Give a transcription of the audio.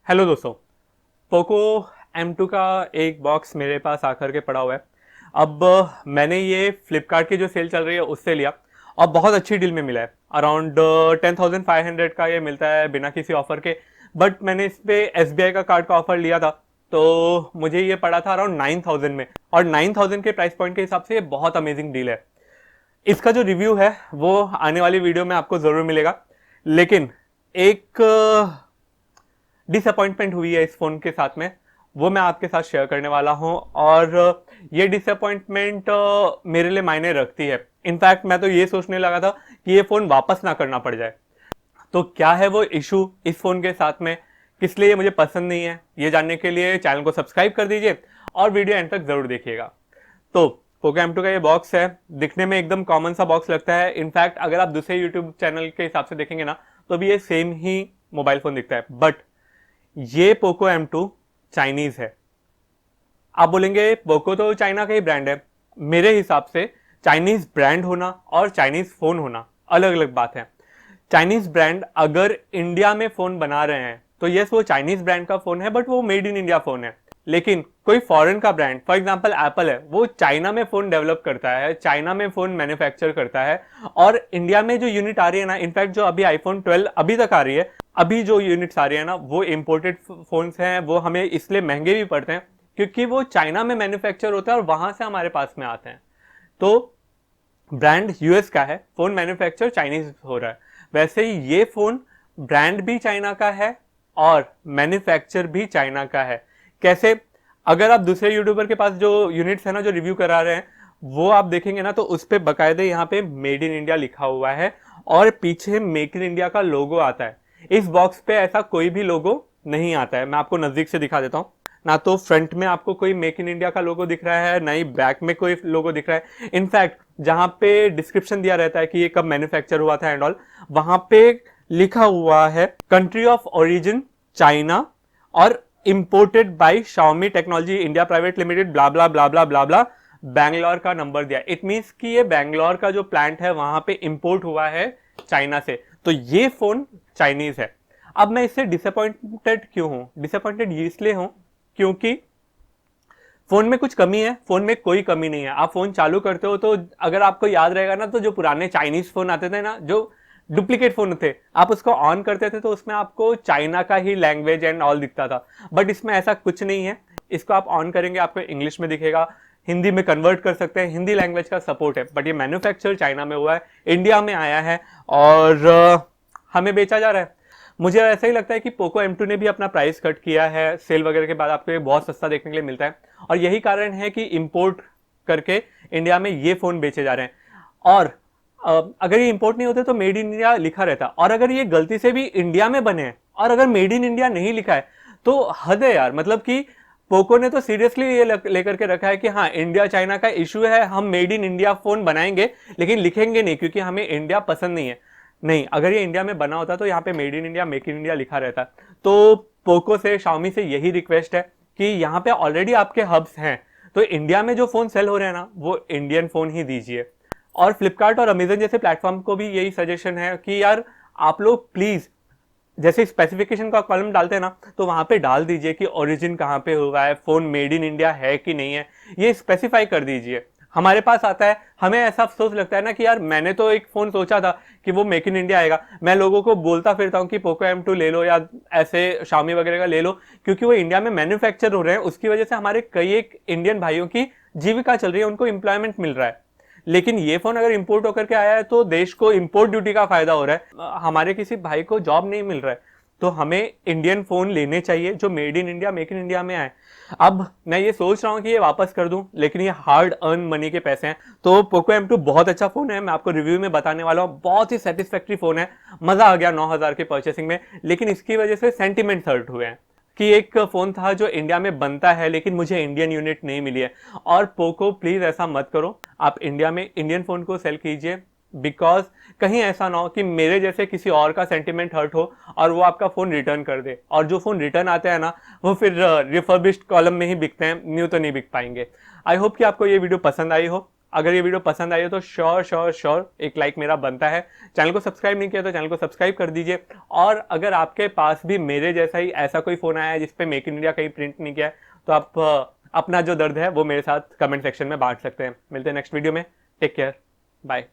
Hello दोस्तों। Poco M2 का एक बॉक्स मेरे पास आकर के पड़ा हुआ है। अब मैंने ये फ्लिपकार्ट की जो सेल चल रही है उससे लिया और बहुत अच्छी डील में मिला है। अराउंड 10,500 का ये मिलता है बिना किसी ऑफर के। बट मैंने इस पे SBI का कार्ड का ऑफर लिया था तो मुझे ये पड़ा था अराउंड 9,000 में, और 9,000 के प्राइस पॉइंट के हिसाब से ये बहुत अमेजिंग डील है। इसका जो रिव्यू है वो आने वाली वीडियो में आपको जरूर मिलेगा। लेकिन एक डिसअपॉइंटमेंट हुई है इस फोन के साथ में, वो मैं आपके साथ शेयर करने वाला हूं। और ये डिसअपॉइंटमेंट मेरे लिए मायने रखती है। इनफैक्ट मैं तो ये सोचने लगा था कि ये फोन वापस ना करना पड़ जाए। तो क्या है वो इशू इस फोन के साथ में, किस लिए ये मुझे पसंद नहीं है, ये जानने के लिए चैनल को सब्सक्राइब कर दीजिए और वीडियो एंड तक जरूर देखिएगा। तो पोको M2 का ये बॉक्स है, दिखने में एकदम कॉमन सा बॉक्स लगता है। इनफैक्ट अगर आप दूसरे यूट्यूब चैनल के हिसाब से देखेंगे ना तो भी ये सेम ही मोबाइल फोन दिखता है। बट ये पोको M2 चाइनीज है। आप बोलेंगे पोको तो चाइना का ही ब्रांड है। मेरे हिसाब से चाइनीज ब्रांड होना और चाइनीज फोन होना अलग अलग बात है। चाइनीज ब्रांड अगर इंडिया में फोन बना रहे हैं तो यस वो चाइनीज ब्रांड का फोन है, बट वो मेड इन इंडिया फोन है। लेकिन कोई फॉरेन का ब्रांड, फॉर एग्जांपल एप्पल है, वो चाइना में फोन डेवलप करता है, चाइना में फोन मैन्युफैक्चर करता है, और इंडिया में जो यूनिट आ रही है ना, इनफैक्ट जो अभी आईफोन 12 अभी तक आ रही है, अभी जो यूनिट्स आ रही है ना वो इम्पोर्टेड फोन्स हैं। वो हमें इसलिए महंगे भी पड़ते हैं क्योंकि वो चाइना में मैन्युफैक्चर होता है और वहां से हमारे पास में आते हैं। तो ब्रांड यूएस का है, फोन मैन्युफैक्चर चाइनीज हो रहा है। वैसे ही ये फोन ब्रांड भी चाइना का है और मैन्युफैक्चर भी चाइना का है। कैसे? अगर आप दूसरे यूट्यूबर के पास जो यूनिट्स है ना जो रिव्यू करा रहे हैं वो आप देखेंगे ना तो उस पे बकायदे यहाँ पे मेड इन इंडिया लिखा हुआ है और पीछे मेक इन इंडिया का लोगो आता है। इस बॉक्स पे ऐसा कोई भी लोगो नहीं आता है। मैं आपको नजदीक से दिखा देता हूँ। ना तो फ्रंट में आपको कोई मेक इन इंडिया का लोगो दिख रहा है, ना ही बैक में कोई लोगो दिख रहा है। इनफैक्ट जहां पे डिस्क्रिप्शन दिया रहता है कि ये कब मैन्युफैक्चर हुआ था एंड ऑल, वहां पे लिखा हुआ है कंट्री ऑफ ओरिजिन चाइना और imported by Xiaomi technology India private limited, blah blah blah blah blah blah. Bangalore का नंबर दिया। इट मींस कि ये बैंगलोर का जो प्लांट है वहां पे इंपोर्ट हुआ है चाइना से। तो ये फोन चाइनीज है। अब मैं इससे डिसअपॉइंटेड क्यों हूं? डिसअपॉइंटेड इसलिए हूं क्योंकि फोन में कुछ कमी है। फोन में कोई कमी नहीं है। आप फोन चालू करते हो तो अगर आपको याद रहेगा ना तो जो पुराने चाइनीज फोन आते थे ना, जो डुप्लीकेट फोन थे, आप उसको ऑन करते थे तो उसमें आपको चाइना का ही लैंग्वेज एंड ऑल दिखता था। बट इसमें ऐसा कुछ नहीं है। इसको आप ऑन करेंगे आपको इंग्लिश में दिखेगा, हिंदी में कन्वर्ट कर सकते हैं, हिंदी लैंग्वेज का सपोर्ट है। बट ये मैन्युफैक्चर चाइना में हुआ है, इंडिया में आया है और हमें बेचा जा रहा है। मुझे ऐसा ही लगता है कि पोको M2 ने भी अपना प्राइस कट किया है। सेल वगैरह के बाद आपको ये बहुत सस्ता देखने के लिए मिलता है और यही कारण है कि इंपोर्ट करके इंडिया में ये फोन बेचे जा रहे हैं। और अगर ये इंपोर्ट नहीं होते तो मेड इन इंडिया लिखा रहता, और अगर ये गलती से भी इंडिया में बने हैं और अगर मेड इन इंडिया नहीं लिखा है तो हद है यार। मतलब कि पोको ने तो सीरियसली ये लेकर के रखा है कि हाँ इंडिया चाइना का इशू है, हम मेड इन इंडिया फोन बनाएंगे लेकिन लिखेंगे नहीं क्योंकि हमें इंडिया पसंद नहीं है। नहीं, अगर ये इंडिया में बना होता तो यहाँ पे made in India, make in India लिखा रहता। तो पोको से, Xiaomi से यही रिक्वेस्ट है कि यहाँ पे ऑलरेडी आपके हब्स हैं तो इंडिया में जो फोन सेल हो रहे हैं ना वो इंडियन फोन ही दीजिए। और फ्लिपकार्ट और अमेजन जैसे प्लेटफॉर्म को भी यही सजेशन है कि यार आप लोग प्लीज जैसे स्पेसिफिकेशन का कॉलम डालते हैं ना तो वहां पे डाल दीजिए कि ओरिजिन कहाँ पे हुआ है, फोन मेड इन इंडिया है कि नहीं है, ये स्पेसिफाई कर दीजिए। हमारे पास आता है, हमें ऐसा अफसोस लगता है ना कि यार मैंने तो एक फोन सोचा था कि वो मेक इन इंडिया आएगा। मैं लोगों को बोलता फिरता हूँ कि पोको M2 ले लो या ऐसे Xiaomi वगैरह का ले लो क्योंकि वो इंडिया में मैन्युफैक्चर हो रहे हैं। उसकी वजह से हमारे कई एक इंडियन भाइयों की जीविका चल रही है, उनको इंप्लॉयमेंट मिल रहा है। लेकिन ये फोन अगर इंपोर्ट होकर के आया है तो देश को इंपोर्ट ड्यूटी का फायदा हो रहा है, हमारे किसी भाई को जॉब नहीं मिल रहा है। तो हमें इंडियन फोन लेने चाहिए जो made in India, make in India में आए। अब मैं ये सोच रहा हूँ कि ये वापस कर दूं, लेकिन ये हार्ड अर्न मनी के पैसे हैं। तो पोको M2 बहुत अच्छा फोन है, मैं आपको रिव्यू में बताने वाला हूँ। बहुत ही सेटिस्फैक्ट्री फोन है, मजा आ गया 9,000 के परचेसिंग में। लेकिन इसकी वजह से सेंटिमेंट हर्ट हुए हैं कि एक फोन था जो इंडिया में बनता है लेकिन मुझे इंडियन यूनिट नहीं मिली है। और पोको प्लीज ऐसा मत करो, आप इंडिया में इंडियन फोन को सेल कीजिए। बिकॉज कहीं ऐसा ना हो कि मेरे जैसे किसी और का सेंटिमेंट हर्ट हो और वो आपका फोन रिटर्न कर दे, और जो फोन रिटर्न आते हैं ना वो फिर रिफर्बिश्ड कॉलम में ही बिकते हैं, न्यू तो नहीं बिक पाएंगे। आई होप कि आपको ये वीडियो पसंद आई हो। अगर ये वीडियो पसंद आई हो तो श्योर श्योर श्योर एक लाइक मेरा बनता है। चैनल को सब्सक्राइब नहीं किया तो चैनल को सब्सक्राइब कर दीजिए। और अगर आपके पास भी मेरे जैसा ही ऐसा कोई फ़ोन आया है जिसपे मेक इन इंडिया कहीं प्रिंट नहीं किया है, तो आप अपना जो दर्द है वो मेरे साथ कमेंट सेक्शन में बांट सकते हैं। मिलते हैं नेक्स्ट वीडियो में। Take care, bye.